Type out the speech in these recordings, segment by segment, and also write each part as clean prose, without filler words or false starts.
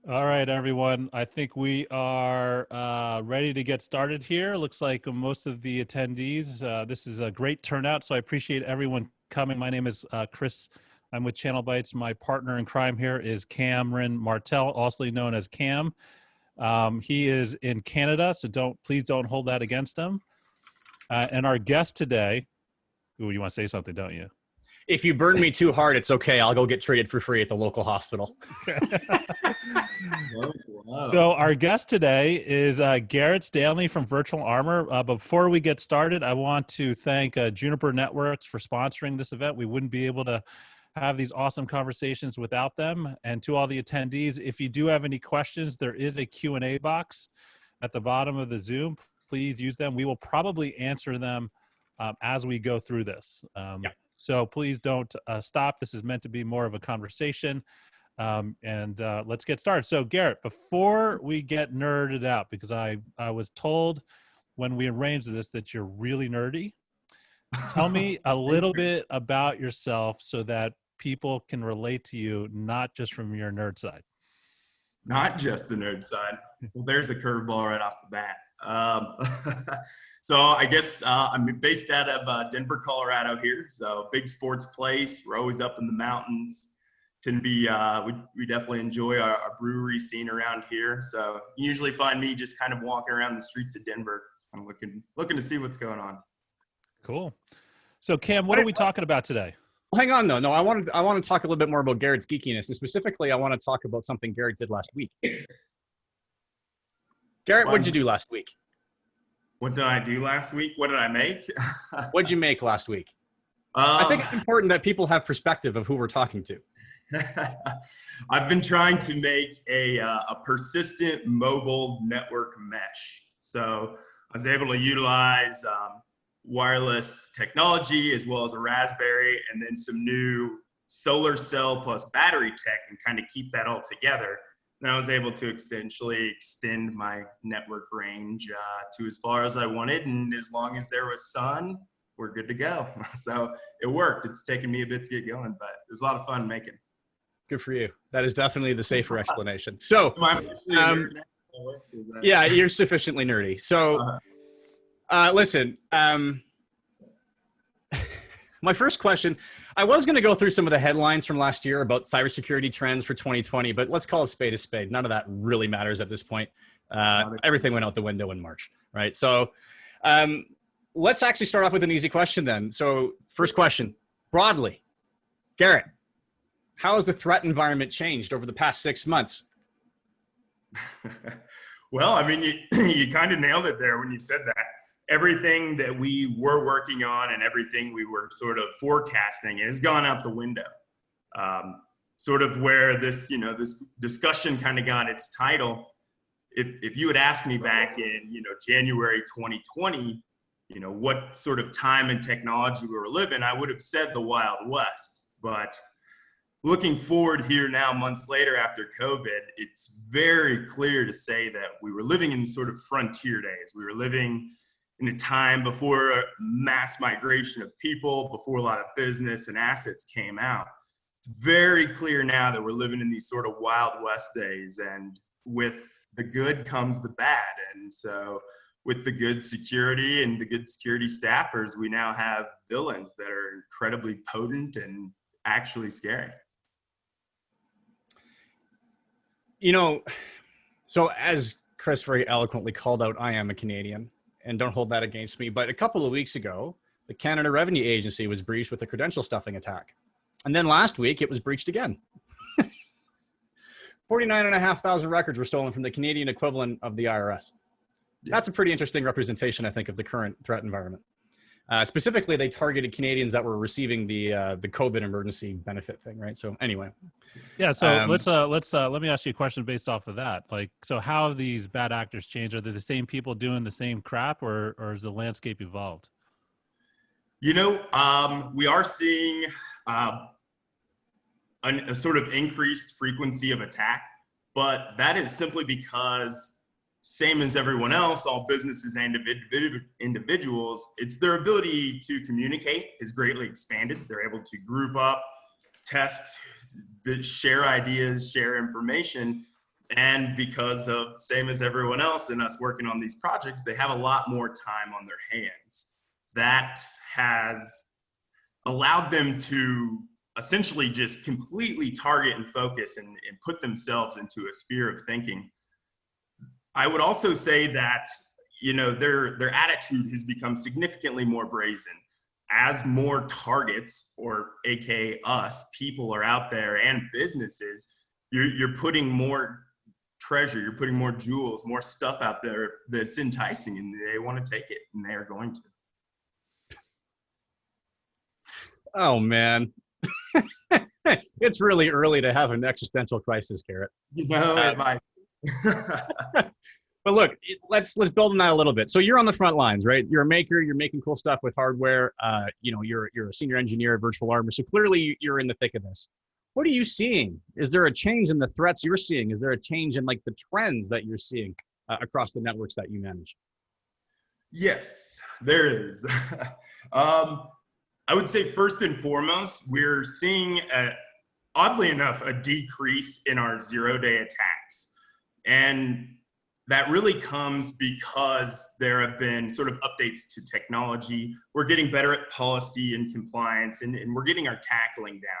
All right, everyone. I think we are ready to get started here. Looks like most of the attendees, this is a great turnout, so I appreciate everyone coming. My name is Chris. I'm with ChannelBytes. My partner in crime here is Cameron Martell, also known as Cam. He is in Canada, so please don't hold that against him. And our guest today, ooh, you want to say something, don't you? If you burn me too hard, it's okay. I'll go get treated for free at the local hospital. Wow. So our guest today is Garrett Stanley from Virtual Armor. Before we get started, I want to thank Juniper Networks for sponsoring this event. We wouldn't be able to have these awesome conversations without them. And to all the attendees, if you do have any questions, there is a Q&A box at the bottom of the Zoom. Please use them. We will probably answer them as we go through this. Yeah. So please don't stop. This is meant to be more of a conversation. Let's get started. So Garrett, before we get nerded out, because I was told when we arranged this that you're really nerdy, tell me a little bit about yourself so that people can relate to you, not just from your nerd side. Not just the nerd side. Well, there's a curveball right off the bat. So I guess I'm based out of Denver, Colorado here. So big sports place. We're always up in the mountains. Tend to be, we definitely enjoy our brewery scene around here. So you usually find me just kind of walking around the streets of Denver. I'm looking to see what's going on. Cool. So Cam, what are we talking about today? Well, hang on though. No, I want to talk a little bit more about Garrett's Geekiness, and specifically, I want to talk about something Garrett did last week. Garrett, what did you do last week? What did I do last week? What did I make? What did you make last week? I think it's important that people have perspective of who we're talking to. I've been trying to make a persistent mobile network mesh. So I was able to utilize wireless technology as well as a Raspberry, and then some new solar cell plus battery tech, and kind of keep that all together. And I was able to essentially extend my network range to as far as I wanted, and as long as there was sun, we're good to go. So it worked. It's taken me a bit to get going, but it was a lot of fun making. Good for you. That is definitely the safer explanation. So, yeah, yeah, you're sufficiently nerdy. So, listen, my first question, I was going to go through some of the headlines from last year about cybersecurity trends for 2020, but let's call a spade a spade. None of that really matters at this point. Everything went out the window in March, right? So let's actually start off with an easy question then. So first question, broadly, Garrett, how has the threat environment changed over the past 6 months? Well, I mean, you kind of nailed it there when you said that. Everything that we were working on and everything we were sort of forecasting has gone out the window. Sort of where this, this discussion kind of got its title. If you had asked me back in, January 2020, what sort of time and technology we were living, I would have said the Wild West. But looking forward here now, months later after COVID, it's very clear to say that we were living in sort of frontier days. We were living in a time before mass migration of people, before a lot of business and assets came out. It's very clear now that we're living in these sort of Wild West days, and with the good comes the bad. And so with the good security and the good security staffers, we now have villains that are incredibly potent and actually scary. So as Chris very eloquently called out, I am a Canadian. And don't hold that against me. But a couple of weeks ago, the Canada Revenue Agency was breached with a credential stuffing attack. And then last week, it was breached again. 49,500 records were stolen from the Canadian equivalent of the IRS. Yeah. That's a pretty interesting representation, I think, of the current threat environment. Specifically, they targeted Canadians that were receiving the COVID emergency benefit thing, right? So anyway. Yeah, so let me ask you a question based off of that. Like, so how have these bad actors changed? Are they the same people doing the same crap, or has the landscape evolved? We are seeing a sort of increased frequency of attack, but that is simply because, same as everyone else, all businesses and individuals, it's their ability to communicate is greatly expanded. They're able to group up, test, share ideas, share information. And because of, same as everyone else and us working on these projects, they have a lot more time on their hands. That has allowed them to essentially just completely target and focus and put themselves into a sphere of thinking. I would also say that, you know, their attitude has become significantly more brazen. As more targets, or aka us, people are out there and businesses, you're putting more treasure, you're putting more jewels, more stuff out there that's enticing, and they want to take it, and they are going to. Oh man. It's really early to have an existential crisis, Garrett. You know, it might. But look, let's build on that a little bit. So you're on the front lines, right? You're a maker. You're making cool stuff with hardware. You know, you're a senior engineer at Virtual Armor. So clearly, you're in the thick of this. What are you seeing? Is there a change in the threats you're seeing? Is there a change in like the trends that you're seeing across the networks that you manage? Yes, there is. I would say first and foremost, we're seeing, oddly enough, a decrease in our zero-day attacks. And that really comes because there have been sort of updates to technology. We're getting better at policy and compliance, and we're getting our tackling down.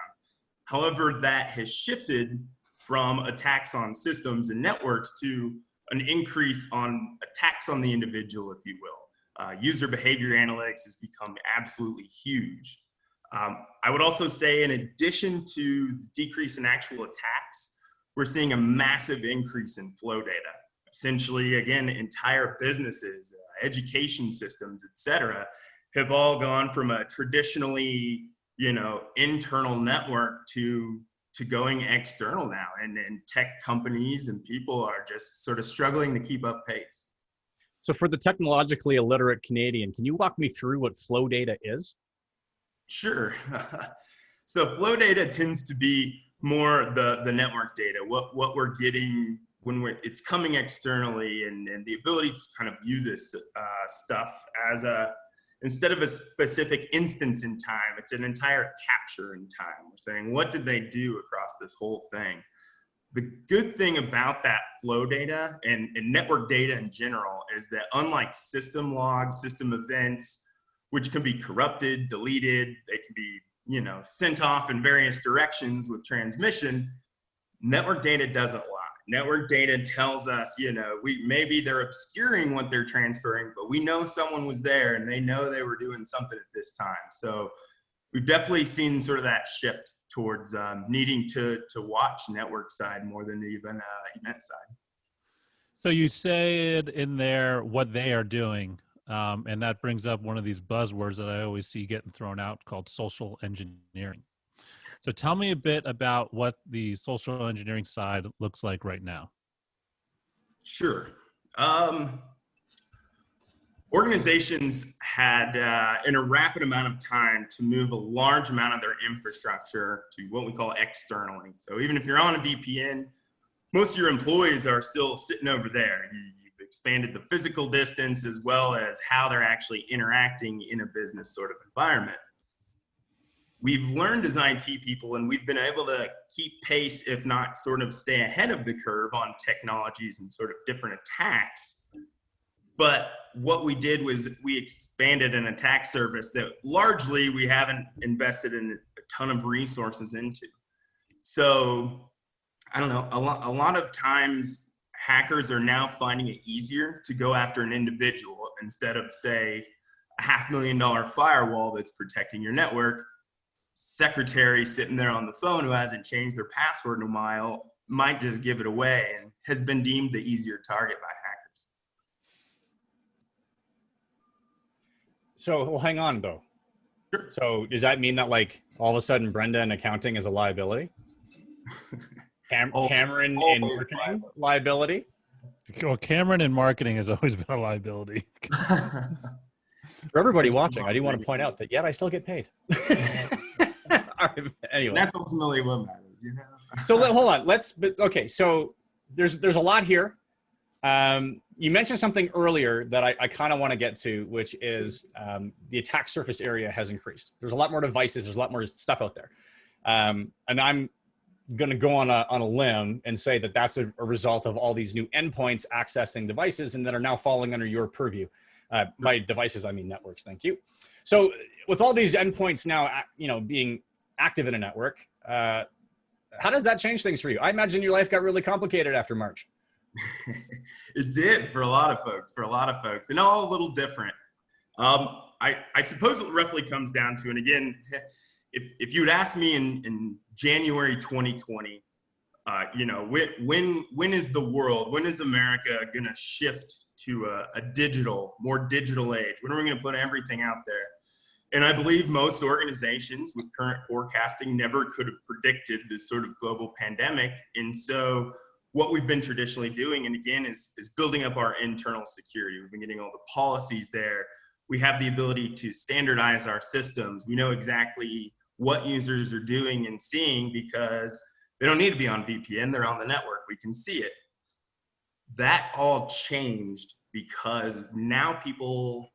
However, that has shifted from attacks on systems and networks to an increase on attacks on the individual, if you will. User behavior analytics has become absolutely huge. I would also say, in addition to the decrease in actual attacks, we're seeing a massive increase in flow data. Essentially, again, entire businesses, education systems, et cetera, have all gone from a traditionally, you know, internal network to going external now. And tech companies and people are just sort of struggling to keep up pace. So for the technologically illiterate Canadian, can you walk me through what flow data is? Sure. So flow data tends to be more the network data, what we're getting when it's coming externally, and the ability to kind of view this stuff as instead of a specific instance in time, it's an entire capture in time. We're saying, what did they do across this whole thing? The good thing about that flow data and network data in general is that, unlike system logs, system events, which can be corrupted, deleted, they can be, you know, sent off in various directions with transmission, network data doesn't lie. Network data tells us, you know, maybe they're obscuring what they're transferring, but we know someone was there and they know they were doing something at this time. So we've definitely seen sort of that shift towards needing to watch network side more than even event side. So you said in there what they are doing, and that brings up one of these buzzwords that I always see getting thrown out called social engineering. So tell me a bit about what the social engineering side looks like right now. Sure. Organizations had, in a rapid amount of time, to move a large amount of their infrastructure to what we call externally. So even if you're on a VPN, most of your employees are still sitting over there. You've expanded the physical distance as well as how they're actually interacting in a business sort of environment. We've learned as IT people, and we've been able to keep pace, if not sort of stay ahead of the curve on technologies and sort of different attacks. But what we did was we expanded an attack surface that largely we haven't invested in a ton of resources into. So I don't know, a lot of times hackers are now finding it easier to go after an individual instead of, say, a $500,000 firewall that's protecting your network. Secretary sitting there on the phone who hasn't changed their password in a while might just give it away and has been deemed the easier target by hackers. So, well, hang on though. Sure. So does that mean that, like, all of a sudden Brenda in accounting is a liability? Cameron in marketing, liability? Well, Cameron in marketing has always been a liability. For everybody watching, I do want to point out that, yet I still get paid. All right, anyway. That's ultimately what matters, you know? So hold on, okay, so there's a lot here. You mentioned something earlier that I kind of want to get to, which is the attack surface area has increased. There's a lot more devices, there's a lot more stuff out there. And I'm going to go on a limb and say that that's a result of all these new endpoints accessing devices and that are now falling under your purview. By devices, I mean networks. Thank you. So with all these endpoints now, being active in a network, how does that change things for you? I imagine your life got really complicated after March. It did for a lot of folks, and all a little different. I suppose it roughly comes down to, and again, if you would ask me in January 2020, when is the world, when is America going to shift to a more digital age? When are we going to put everything out there? And I believe most organizations with current forecasting never could have predicted this sort of global pandemic. And so what we've been traditionally doing, and again, is building up our internal security. We've been getting all the policies there. We have the ability to standardize our systems. We know exactly what users are doing and seeing because they don't need to be on VPN. They're on the network. We can see it. That all changed because now people,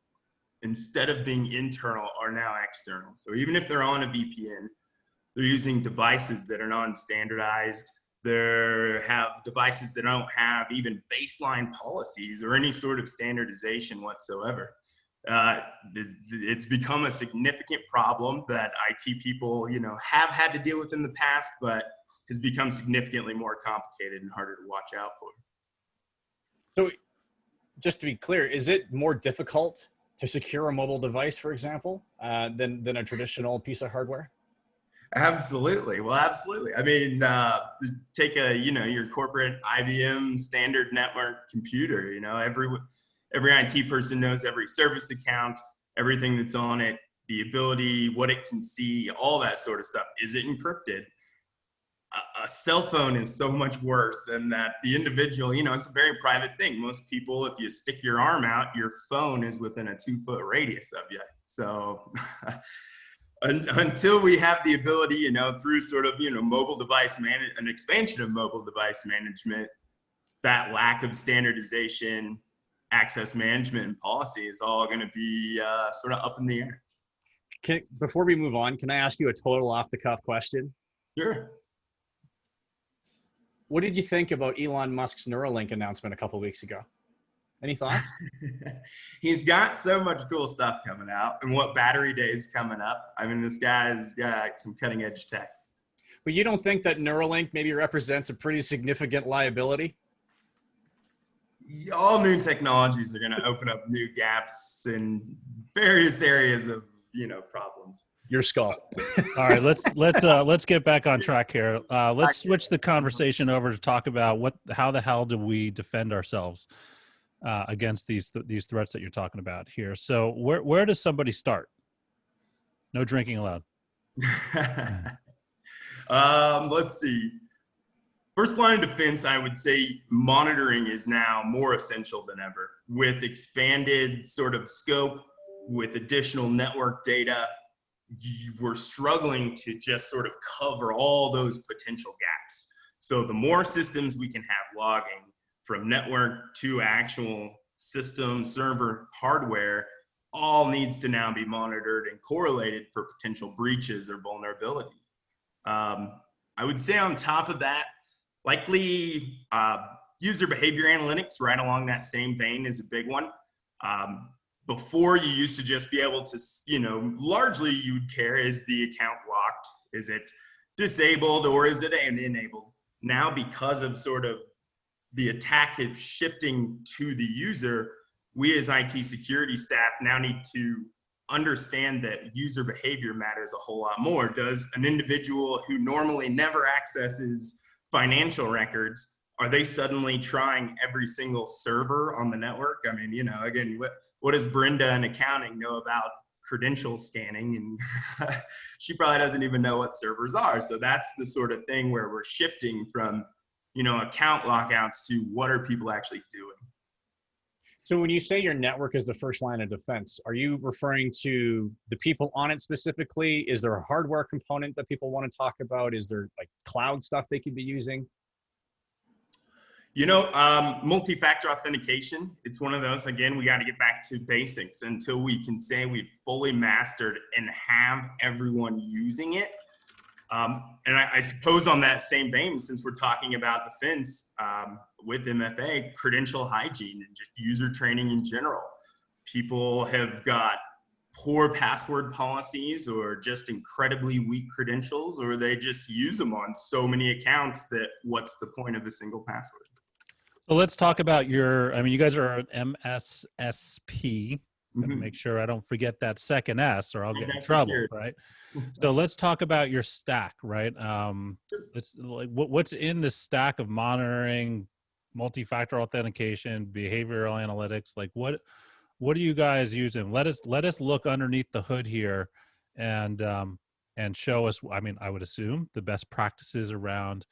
instead of being internal, are now external. So even if they're on a VPN, they're using devices that are non-standardized. They have devices that don't have even baseline policies or any sort of standardization whatsoever. It's become a significant problem that IT people, have had to deal with in the past, but has become significantly more complicated and harder to watch out for. So just to be clear, is it more difficult to secure a mobile device, for example, than a traditional piece of hardware? Absolutely. Well, absolutely. I mean, take your corporate IBM standard network computer, every IT person knows every service account, everything that's on it, the ability, what it can see, all that sort of stuff. Is it encrypted? A cell phone is so much worse than that. The individual, it's a very private thing. Most people, if you stick your arm out, your phone is within a 2-foot radius of you. So until we have the ability, through sort of, mobile device an expansion of mobile device management, that lack of standardization, access management, and policy is all going to be sort of up in the air. Before we move on, can I ask you a total off-the-cuff question? Sure. What did you think about Elon Musk's Neuralink announcement a couple of weeks ago? Any thoughts? He's got so much cool stuff coming out, and what battery day is coming up. I mean, this guy's got some cutting edge tech. But you don't think that Neuralink maybe represents a pretty significant liability? All new technologies are going to open up new gaps in various areas of, problems. Your skull. All right, let's get back on track here. Let's switch the conversation over to talk about how the hell do we defend ourselves against these threats that you're talking about here. So where does somebody start? No drinking allowed. Let's see. First line of defense, I would say monitoring is now more essential than ever. With expanded sort of scope, with additional network data, we're struggling to just sort of cover all those potential gaps. So the more systems we can have logging from network to actual system, server, hardware, all needs to now be monitored and correlated for potential breaches or vulnerability. I would say on top of that, likely user behavior analytics right along that same vein is a big one. Before, you used to just be able to, largely you would care, is the account locked? Is it disabled or is it enabled? Now, because of sort of the attack is shifting to the user, we as IT security staff now need to understand that user behavior matters a whole lot more. Does an individual who normally never accesses financial records, are they suddenly trying every single server on the network? I mean, again, what does Brenda in accounting know about credential scanning? And she probably doesn't even know what servers are. So that's the sort of thing where we're shifting from, account lockouts to what are people actually doing. So when you say your network is the first line of defense, are you referring to the people on it specifically? Is there a hardware component that people want to talk about? Is there like cloud stuff they could be using? Multi-factor authentication, it's one of those, again, we got to get back to basics until we can say we've fully mastered and have everyone using it. And I suppose on that same vein, since we're talking about the fence with MFA, credential hygiene and just user training in general. People have got poor password policies or just incredibly weak credentials, or they just use them on so many accounts that what's the point of a single password? So let's talk about your, I mean, you guys are an MSSP. Mm-hmm. Make sure I don't forget that second S or I'll get in That's trouble, security. right? So let's talk about your stack, right? It's like what's in the stack of monitoring, multi-factor authentication, behavioral analytics. Like what are you guys using? Let us look underneath the hood here and show us, I mean, I would assume the best practices around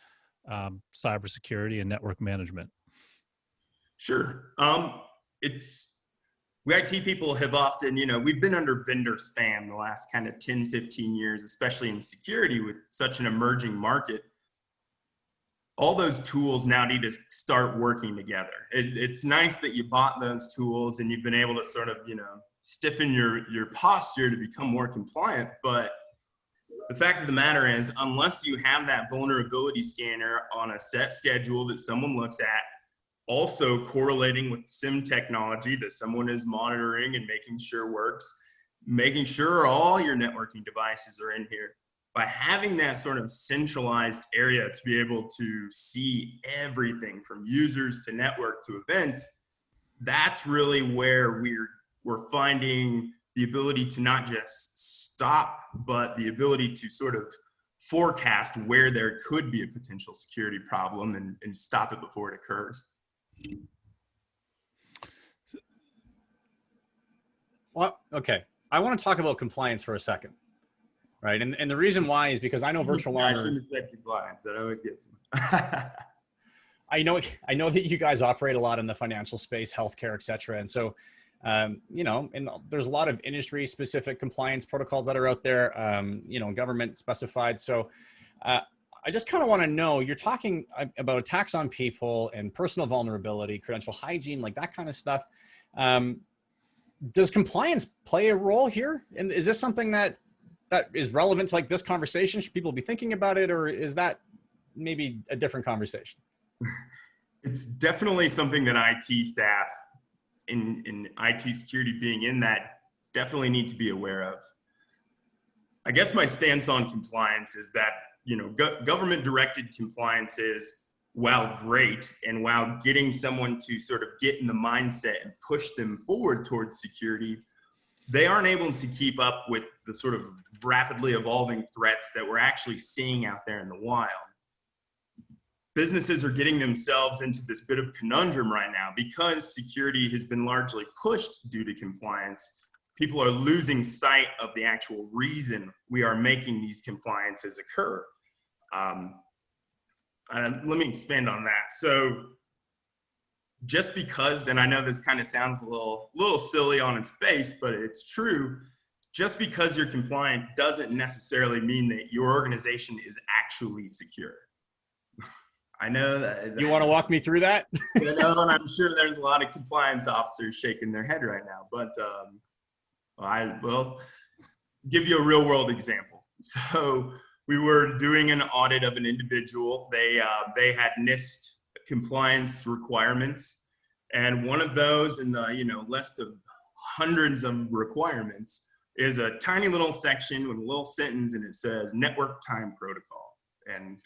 cybersecurity and network management. Sure. We IT people have often, we've been under vendor spam the last kind of 10, 15 years, especially in security with such an emerging market. All those tools now need to start working together. It's nice that you bought those tools and you've been able to sort of, stiffen your posture to become more compliant. But the fact of the matter is, unless you have that vulnerability scanner on a set schedule that someone looks at, also correlating with SIM technology that someone is monitoring and making sure works, making sure all your networking devices are in here. By having that sort of centralized area to be able to see everything from users to network to events, that's really where we're finding the ability to not just stop, but the ability to sort of forecast where there could be a potential security problem and stop it before it occurs. Well, okay. I want to talk about compliance for a second, right? And the reason why is because I know virtual I alarm. shouldn't have said compliance. That always gets me. I know that you guys operate a lot in the financial space, healthcare, et cetera. And so, and there's a lot of industry specific compliance protocols that are out there, government specified. So, I just kind of want to know, you're talking about attacks on people and personal vulnerability, credential hygiene, like that kind of stuff. Does compliance play a role here? And is this something that is relevant to like this conversation? Should people be thinking about it, or is that maybe a different conversation? It's definitely something that IT staff in IT security being in that definitely need to be aware of. I guess my stance on compliance is that government directed compliance is, while great, and while getting someone to sort of get in the mindset and push them forward towards security, they aren't able to keep up with the sort of rapidly evolving threats that we're actually seeing out there in the wild. Businesses are getting themselves into this bit of conundrum right now because security has been largely pushed due to compliance. People are losing sight of the actual reason we are making these compliances occur. Let me expand on that. So just because, and I know this kind of sounds a little silly on its face, but it's true, just because you're compliant doesn't necessarily mean that your organization is actually secure. I know that. You want to walk me through that? And I'm sure there's a lot of compliance officers shaking their head right now, but I will give you a real world example. So we were doing an audit of an individual. They had NIST compliance requirements, and one of those in the list of hundreds of requirements is a tiny little section with a little sentence, and it says network time protocol. And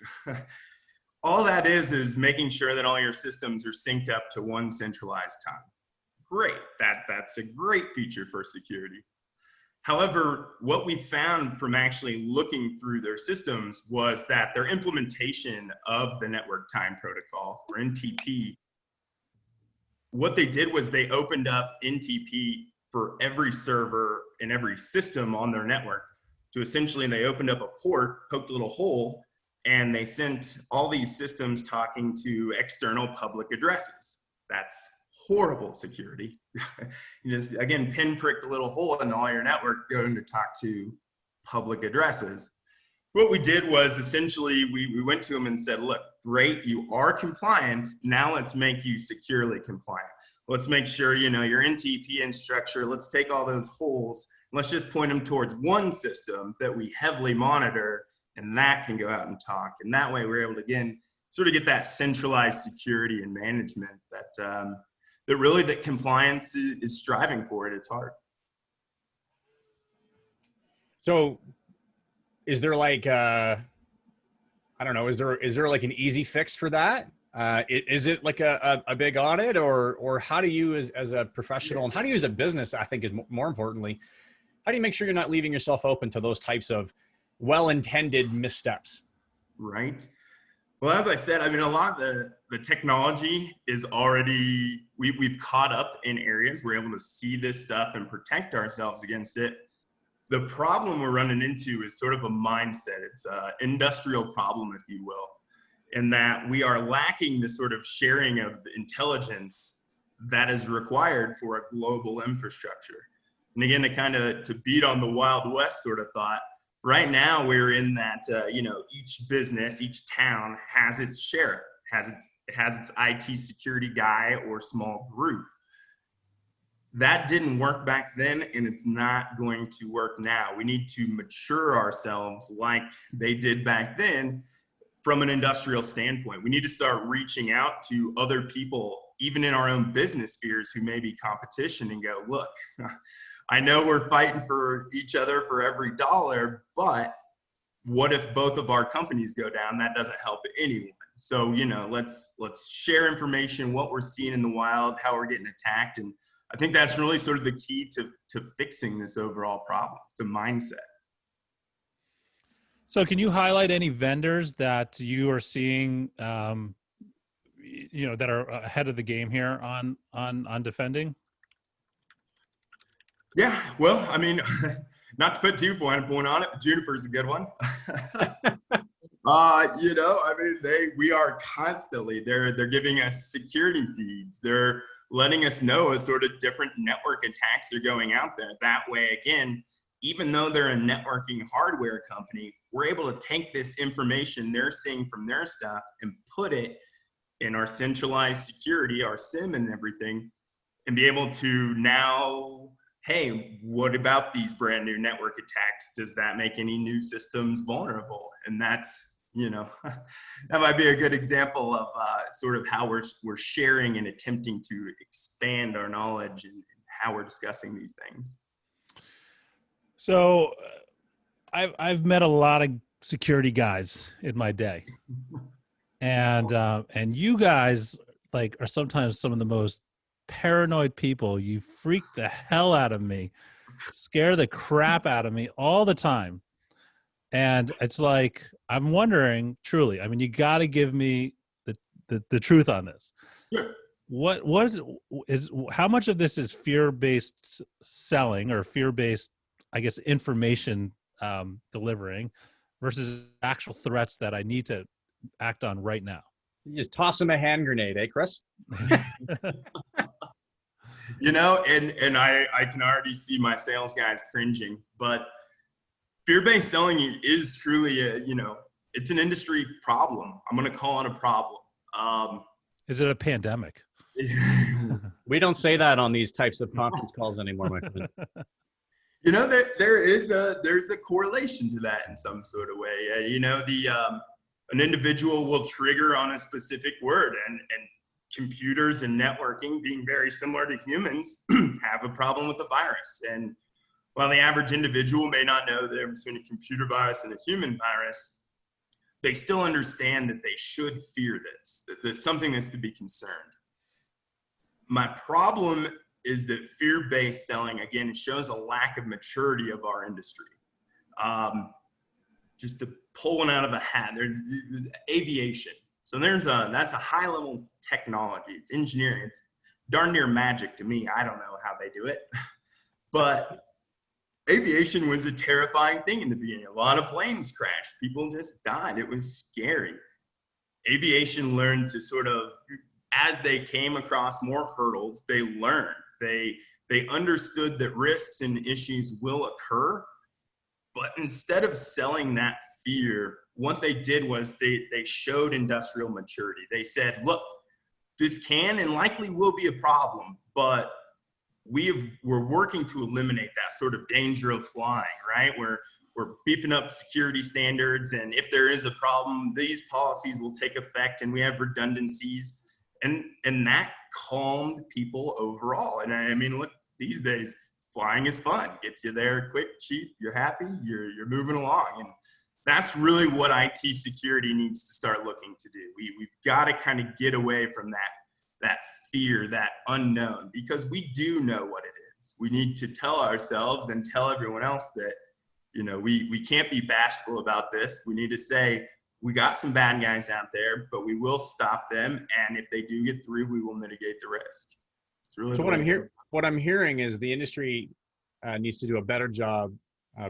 all that is making sure that all your systems are synced up to one centralized time. Great, that's a great feature for security. However, what we found from actually looking through their systems was that their implementation of the network time protocol, or NTP, what they did was they opened up NTP for every server and every system on their network. So essentially they opened up a port, poked a little hole, and they sent all these systems talking to external public addresses. That's horrible security. You just, again, pinpricked a little hole in all your network going to talk to public addresses. What we did was essentially we went to them and said, look, great, you are compliant. Now let's make you securely compliant. Let's make sure, your NTP and structure, let's take all those holes, let's just point them towards one system that we heavily monitor and that can go out and talk. And that way we're able to, again, sort of get that centralized security and management that compliance is striving for at its heart. So is there like, I don't know, is there like an easy fix for that? Is it like a big audit, or how do you as a professional, and how do you as a business, I think is more importantly, how do you make sure you're not leaving yourself open to those types of well-intended missteps? Right. Well, as I said, I mean, a lot of the technology is already, we've caught up in areas. We're able to see this stuff and protect ourselves against it. The problem we're running into is sort of a mindset. It's an industrial problem, if you will, in that we are lacking the sort of sharing of intelligence that is required for a global infrastructure. And again, to beat on the Wild West sort of thought, right now we're in that, each business, each town has its sheriff, it has its IT security guy or small group. That didn't work back then, and it's not going to work now. We need to mature ourselves like they did back then from an industrial standpoint. We need to start reaching out to other people, even in our own business spheres, who may be competition, and go, look, I know we're fighting for each other for every dollar, but what if both of our companies go down? That doesn't help anyone. So, let's share information, what we're seeing in the wild, how we're getting attacked. And I think that's really sort of the key to fixing this overall problem. It's a mindset. So can you highlight any vendors that you are seeing, that are ahead of the game here on defending? Yeah, well, I mean, not to put too fine a point on it, but Juniper's a good one. We are constantly, they're giving us security feeds. They're letting us know a sort of different network attacks are going out there. That way, again, even though they're a networking hardware company, we're able to take this information they're seeing from their stuff and put it in our centralized security, our SIM and everything, and be able to now, hey, what about these brand new network attacks? Does that make any new systems vulnerable? And that's, that might be a good example of sort of how we're sharing and attempting to expand our knowledge and how we're discussing these things. So I've met a lot of security guys in my day, and you guys are sometimes some of the most paranoid people. You freak the hell out of me, scare the crap out of me all the time. And it's like, I'm wondering, truly, I mean, you got to give me the truth on this. Sure. How much of this is fear-based selling or fear-based, I guess, information delivering versus actual threats that I need to act on right now? You just toss them a hand grenade, eh, Chris? And I can already see my sales guys cringing, but fear-based selling is truly it's an industry problem. I'm going to call it a problem. Is it a pandemic? We don't say that on these types of conference calls anymore, my friend. There's a correlation to that in some sort of way. An individual will trigger on a specific word, and computers and networking, being very similar to humans, have a problem with the virus. And while the average individual may not know the difference between a computer virus and a human virus, they still understand that they should fear this, that there's something that's to be concerned. My problem is that fear-based selling, again, shows a lack of maturity of our industry. Just to pull one out of a hat, there's aviation. So that's a high-level technology. It's engineering. It's darn near magic to me. I don't know how they do it. But aviation was a terrifying thing in the beginning. A lot of planes crashed. People just died. It was scary. Aviation learned to sort of, as they came across more hurdles, they learned. They understood that risks and issues will occur. But instead of selling that fear, what they did was they showed industrial maturity. They said, look, this can and likely will be a problem, but we're working to eliminate that sort of danger of flying, right? we're beefing up security standards. And if there is a problem, these policies will take effect and we have redundancies. And that calmed people overall. And I mean, look, these days, flying is fun. Gets you there quick, cheap, you're happy, you're moving along. And that's really what IT security needs to start looking to do. We've got to kind of get away from that fear, that unknown, because we do know what it is. We need to tell ourselves and tell everyone else that, you know, we can't be bashful about this. We need to say, we got some bad guys out there, but we will stop them. And if they do get through, we will mitigate the risk. It's really so what I'm hearing is the industry needs to do a better job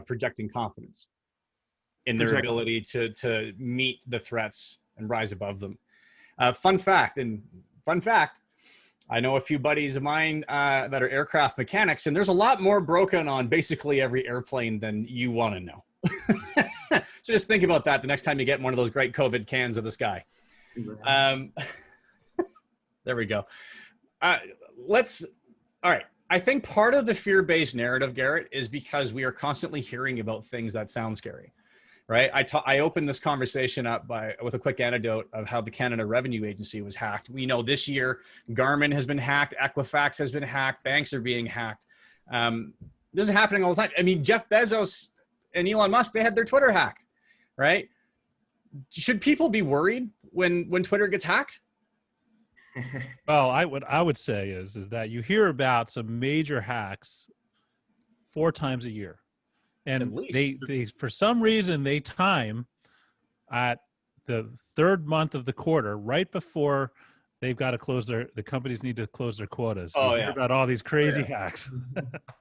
projecting confidence in their ability to meet the threats and rise above them. Fun fact, I know a few buddies of mine that are aircraft mechanics, and there's a lot more broken on basically every airplane than you want to know. So just think about that the next time you get one of those great COVID cans of the sky. There we go. All right. I think part of the fear-based narrative, Garrett, is because we are constantly hearing about things that sound scary, right? I opened this conversation up with a quick anecdote of how the Canada Revenue Agency was hacked. We know this year, Garmin has been hacked, Equifax has been hacked, banks are being hacked. This is happening all the time. I mean, Jeff Bezos and Elon Musk, they had their Twitter hacked, right? Should people be worried when Twitter gets hacked? Well, I would say is that you hear about some major hacks 4 times a year, and they for some reason they time at the 3rd month of the quarter, right before they've got to close the companies need to close their quotas. Oh, you hear about all these crazy hacks.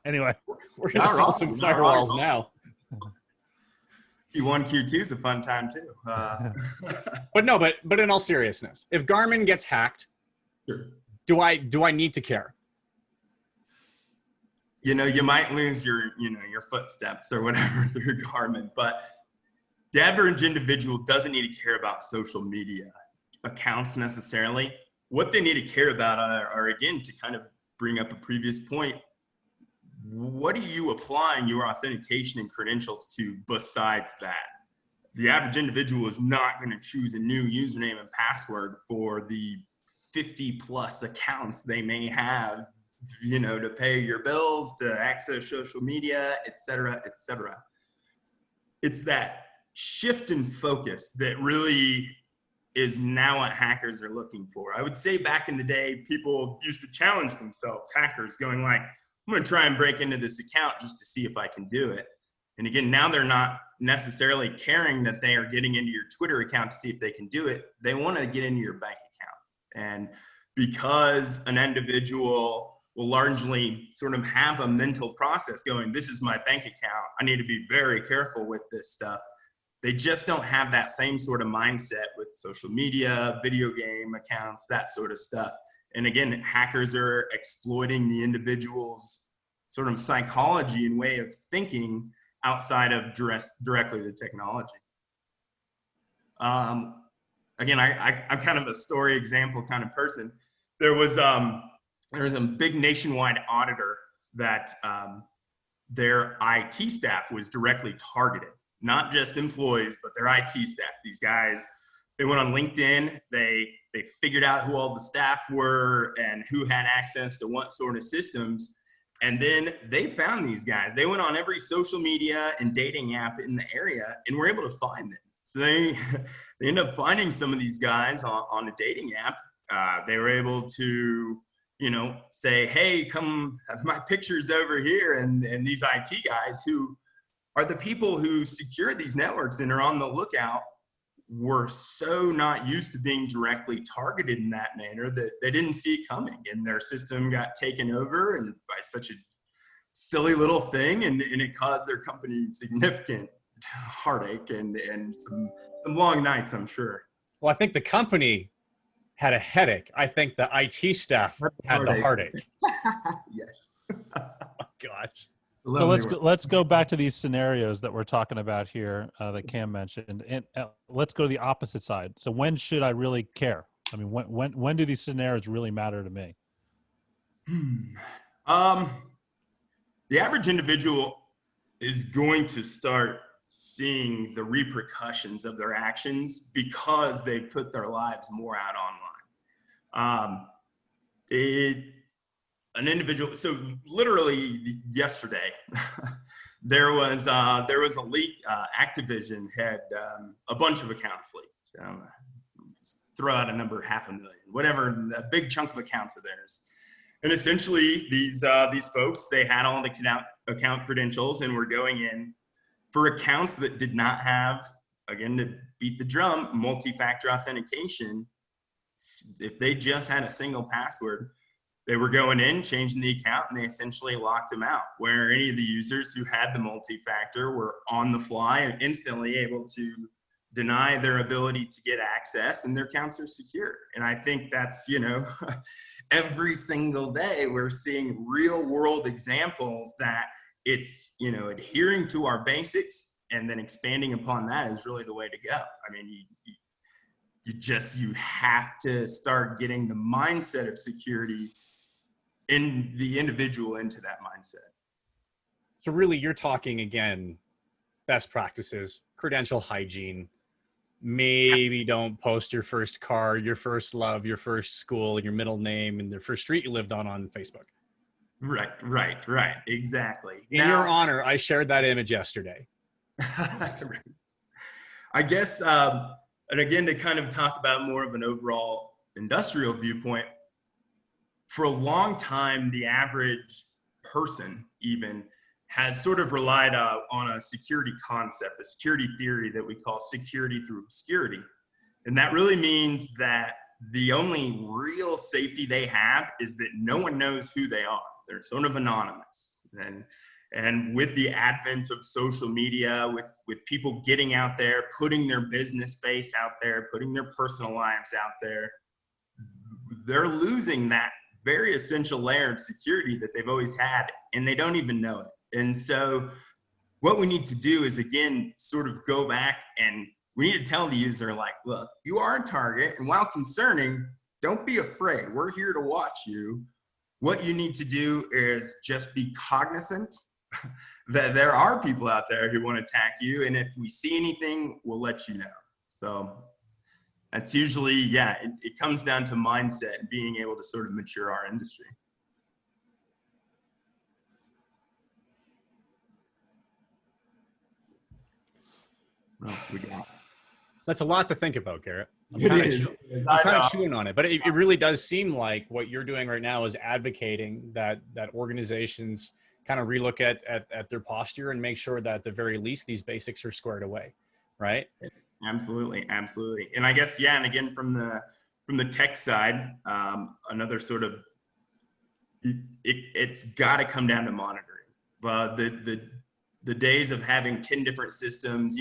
Anyway, we're gonna sell some firewalls now. Q1, Q2 is a fun time too. But in all seriousness, if Garmin gets hacked, sure. Do I need to care? You know, you might lose your footsteps or whatever through Garmin, but the average individual doesn't need to care about social media accounts necessarily. What they need to care about are again, to kind of bring up a previous point, what are you applying your authentication and credentials to besides that? The average individual is not going to choose a new username and password for the 50 plus accounts they may have, you know, to pay your bills, to access social media, et cetera, et cetera. It's that shift in focus that really is now what hackers are looking for. I would say back in the day, people used to challenge themselves, hackers, going like, I'm going to try and break into this account just to see if I can do it. And again, now they're not necessarily caring that they are getting into your Twitter account to see if they can do it. They want to get into your bank account. And because an individual will largely sort of have a mental process going, this is my bank account, I need to be very careful with this stuff. They just don't have that same sort of mindset with social media, video game accounts, that sort of stuff. And again, hackers are exploiting the individual's sort of psychology and way of thinking outside of directly the technology. Again, I'm kind of a story example kind of person. There was a big nationwide auditor that their IT staff was directly targeted, not just employees, but their IT staff. These guys, they went on LinkedIn, they figured out who all the staff were and who had access to what sort of systems. And then they found these guys. They went on every social media and dating app in the area and were able to find them. So they ended up finding some of these guys on a dating app. They were able to, you know, say, hey, come have my pictures over here. And these IT guys who are the people who secure these networks and are on the lookout were so not used to being directly targeted in that manner that they didn't see it coming, and their system got taken over and by such a silly little thing, and it caused their company significant heartache and some long nights, I'm sure. Well, I think the company had a headache. I think the IT staff had the heartache. Yes. Oh, gosh. So let's go back to these scenarios that we're talking about here that Cam mentioned, and let's go to the opposite side. So when should I really care? I mean, when do these scenarios really matter to me? The average individual is going to start seeing the repercussions of their actions because they put their lives more out online. An individual, so literally yesterday, there was a leak. Activision had a bunch of accounts leaked. Throw out a number, 500,000, whatever, a big chunk of accounts of theirs. And essentially, these folks, they had all the account credentials and were going in for accounts that did not have, again, to beat the drum, multi-factor authentication. If they just had a single password, they were going in, changing the account, and they essentially locked them out, where any of the users who had the multi-factor were on the fly and instantly able to deny their ability to get access, and their accounts are secure. And I think that's, every single day we're seeing real world examples that it's, adhering to our basics and then expanding upon that is really the way to go. I mean, you have to start getting the mindset of security in the individual into that mindset. So really you're talking, again, best practices, credential hygiene. Maybe don't post your first car, your first love, your first school, your middle name, and the first street you lived on Facebook. Right. Exactly. In your honor, I shared that image yesterday. I guess, and again, to kind of talk about more of an overall industrial viewpoint, for a long time, the average person even has sort of relied on a security concept, a security theory that we call security through obscurity. And that really means that the only real safety they have is that no one knows who they are. They're sort of anonymous. And with the advent of social media, with people getting out there, putting their business face out there, putting their personal lives out there, they're losing that very essential layer of security that they've always had, and they don't even know it. And so what we need to do is, again, sort of go back, and we need to tell the user, like, look, you are a target, and while concerning, don't be afraid. We're here to watch you. What you need to do is just be cognizant that there are people out there who want to attack you, and if we see anything, we'll let you know. So that's usually, it comes down to mindset and being able to sort of mature our industry. What else we got? That's a lot to think about, Garrett. I'm kind of chewing on it, but it really does seem like what you're doing right now is advocating that organizations kind of relook at their posture and make sure that at the very least these basics are squared away, right? Absolutely. And I guess, and again, from the tech side, another sort of, it's got to come down to monitoring. The days of having 10 different systems,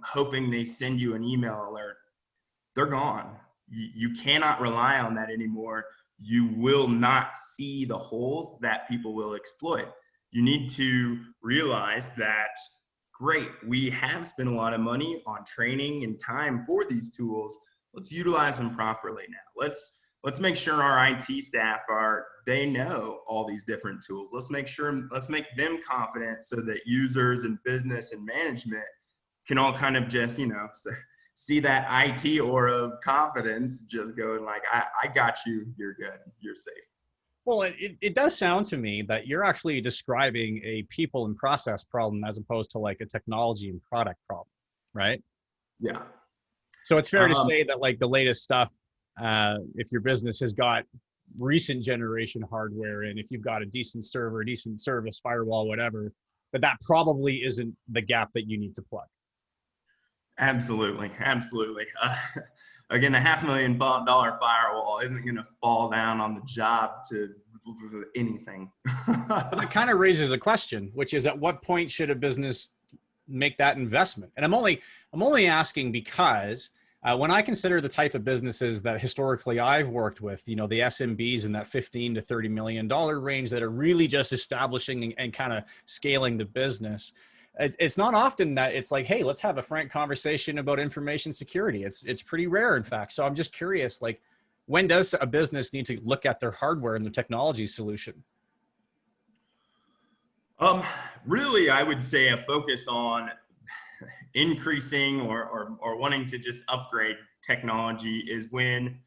hoping they send you an email alert, they're gone. You cannot rely on that anymore. You will not see the holes that people will exploit. You need to realize that, great, we have spent a lot of money on training and time for these tools. Let's utilize them properly now. Let's make sure our IT staff they know all these different tools. Let's make them confident so that users and business and management can all kind of just, see that IT aura of confidence just going like, I got you, you're good, you're safe. Well, it does sound to me that you're actually describing a people and process problem as opposed to like a technology and product problem, right? Yeah. So it's fair to say that like the latest stuff, if your business has got recent generation hardware, and if you've got a decent server, decent service, firewall, whatever, that probably isn't the gap that you need to plug. Absolutely. Again, a $500,000 firewall isn't going to fall down on the job to anything. But that kind of raises a question, which is, at what point should a business make that investment? And I'm only asking because when I consider the type of businesses that historically I've worked with, the SMBs in that $15 to $30 million range that are really just establishing and kind of scaling the business, it's not often that it's like, hey, let's have a frank conversation about information security. It's pretty rare, in fact. So I'm just curious, like, when does a business need to look at their hardware and their technology solution? Really, I would say a focus on, increasing or wanting to just upgrade technology is when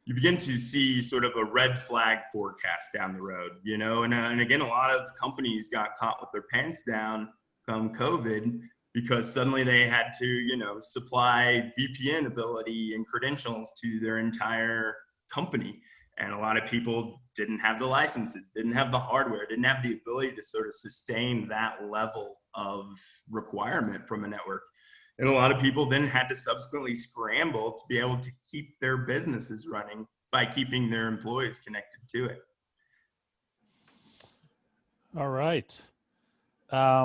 you begin to see sort of a red flag forecast down the road, you know, and again, a lot of companies got caught with their pants down come COVID because suddenly they had to, you know, supply VPN ability and credentials to their entire company. And a lot of people didn't have the licenses, didn't have the hardware, didn't have the ability to sort of sustain that level of requirement from a network. And a lot of people then had to subsequently scramble to be able to keep their businesses running by keeping their employees connected to it. All right.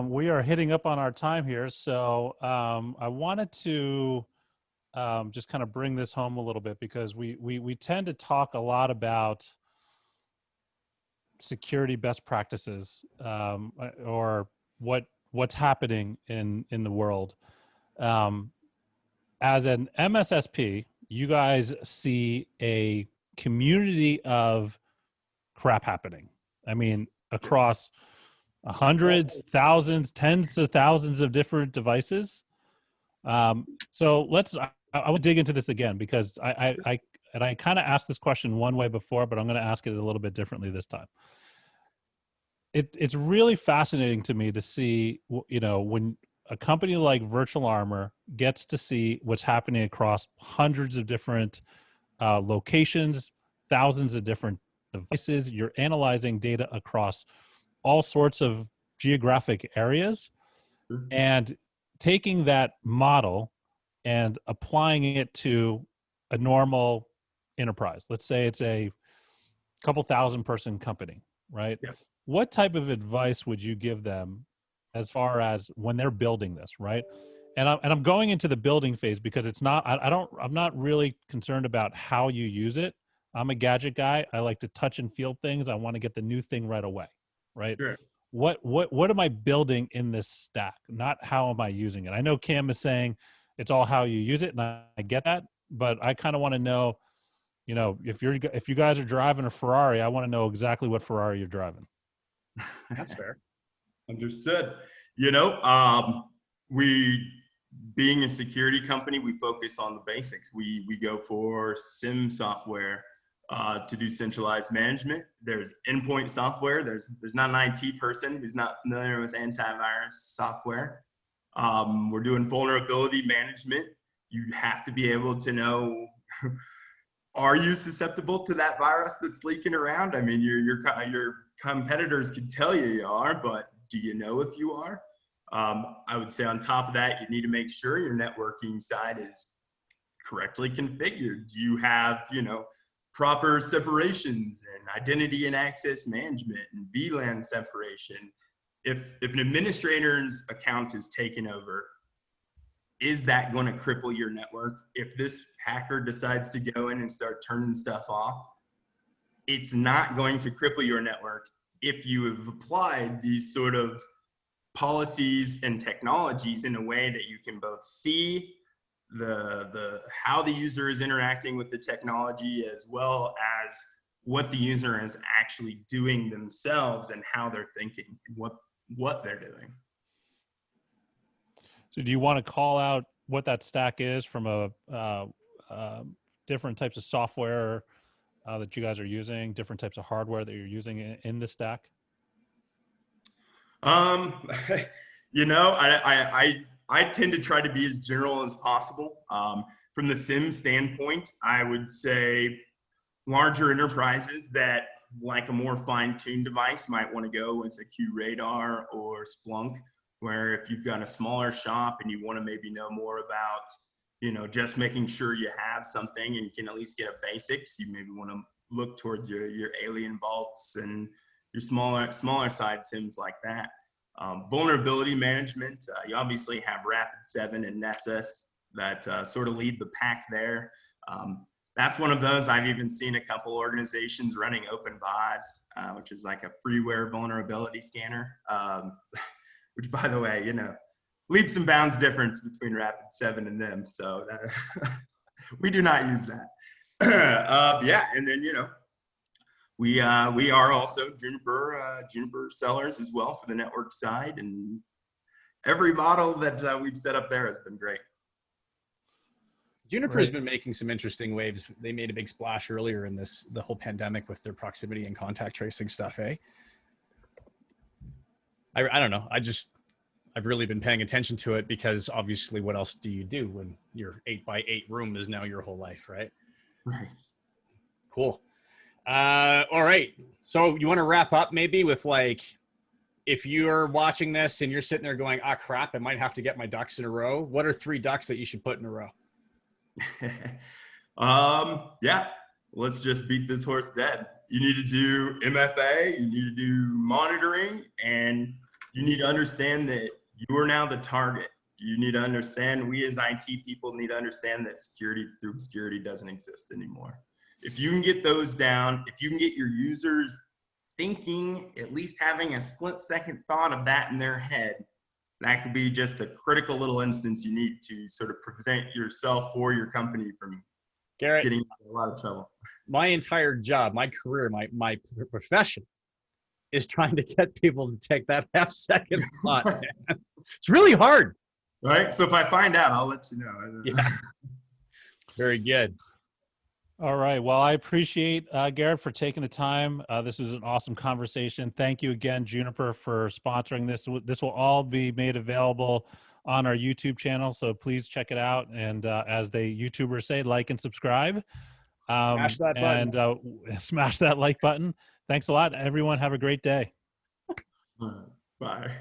We are hitting up on our time here. So I wanted to just kind of bring this home a little bit, because we tend to talk a lot about security best practices, or what's happening in the world. As an MSSP, you guys see a community of crap happening. I mean, across hundreds, thousands, tens of thousands of different devices. So I would dig into this again, because I kind of asked this question one way before, but I'm going to ask it a little bit differently this time. It's really fascinating to me to see, you know, when a company like Virtual Armor gets to see what's happening across hundreds of different locations, thousands of different devices. You're analyzing data across all sorts of geographic areas, and taking that model and applying it to a normal enterprise. Let's say it's a couple thousand person company, right? Yep. What type of advice would you give them as far as when they're building this, right? And I'm going into the building phase because it's not, I'm not really concerned about how you use it. I'm a gadget guy. I like to touch and feel things. I want to get the new thing right away, right? Sure. What am I building in this stack? Not how am I using it? I know Cam is saying it's all how you use it, and I get that, but I kind of want to know, you know, if you guys are driving a Ferrari, I want to know exactly what Ferrari you're driving. That's fair. Understood. You know, we, being a security company, we focus on the basics. We go for SIM software to do centralized management. There's endpoint software. There's not an IT person who's not familiar with antivirus software. We're doing vulnerability management. You have to be able to know, are you susceptible to that virus that's leaking around? I mean, your competitors can tell you are, but do you know if you are? I would say on top of that, you need to make sure your networking side is correctly configured. Do you have, you know, proper separations and identity and access management and VLAN separation? If an administrator's account is taken over, is that going to cripple your network? If this hacker decides to go in and start turning stuff off, it's not going to cripple your network if you have applied these sort of policies and technologies in a way that you can both see the how the user is interacting with the technology, as well as what the user is actually doing themselves and how they're thinking, what they're doing. So do you want to call out what that stack is from different types of software that you guys are using, different types of hardware that you're using in the stack? You know, I tend to try to be as general as possible. From the SIM standpoint, I would say larger enterprises that like a more fine-tuned device might want to go with a QRadar or Splunk, where if you've got a smaller shop and you want to maybe know more about, you know, just making sure you have something and you can at least get a basics, you maybe want to look towards your Alien Vaults and your smaller side SIMs like that. Vulnerability management, you obviously have Rapid7 and Nessus that sort of lead the pack there. That's one of those. I've even seen a couple organizations running OpenVAS, which is like a freeware vulnerability scanner, which, by the way, you know, leaps and bounds difference between Rapid7 and them. So we do not use that. Yeah, and then, you know, we are also Juniper sellers as well for the network side, and every model that we've set up there has been great. Juniper's been making some interesting waves. They made a big splash earlier in the whole pandemic with their proximity and contact tracing stuff, eh? I don't know. I've really been paying attention to it because obviously what else do you do when your 8x8 room is now your whole life, right? Right. Cool. All right. So you want to wrap up maybe with like, if you're watching this and you're sitting there going, ah, crap, I might have to get my ducks in a row. What are 3 ducks that you should put in a row? Yeah, let's just beat this horse dead. You need to do MFA, you need to do monitoring, and you need to understand that you are now the target. You need to understand, we as IT people need to understand that security through obscurity doesn't exist anymore. If you can get those down, if you can get your users thinking, at least having a split-second thought of that in their head, that could be just a critical little instance you need to sort of present yourself or your company from Garrett, getting into a lot of trouble. My entire job, my career, my profession is trying to get people to take that half-second thought, man. It's really hard. Right? So if I find out, I'll let you know. Yeah. Very good. All right. Well, I appreciate Garrett for taking the time. This was an awesome conversation. Thank you again, Juniper, for sponsoring this. This will all be made available on our YouTube channel, so please check it out. And as the YouTubers say, like and subscribe. Smash that button. And smash that like button. Thanks a lot, everyone. Have a great day. Bye.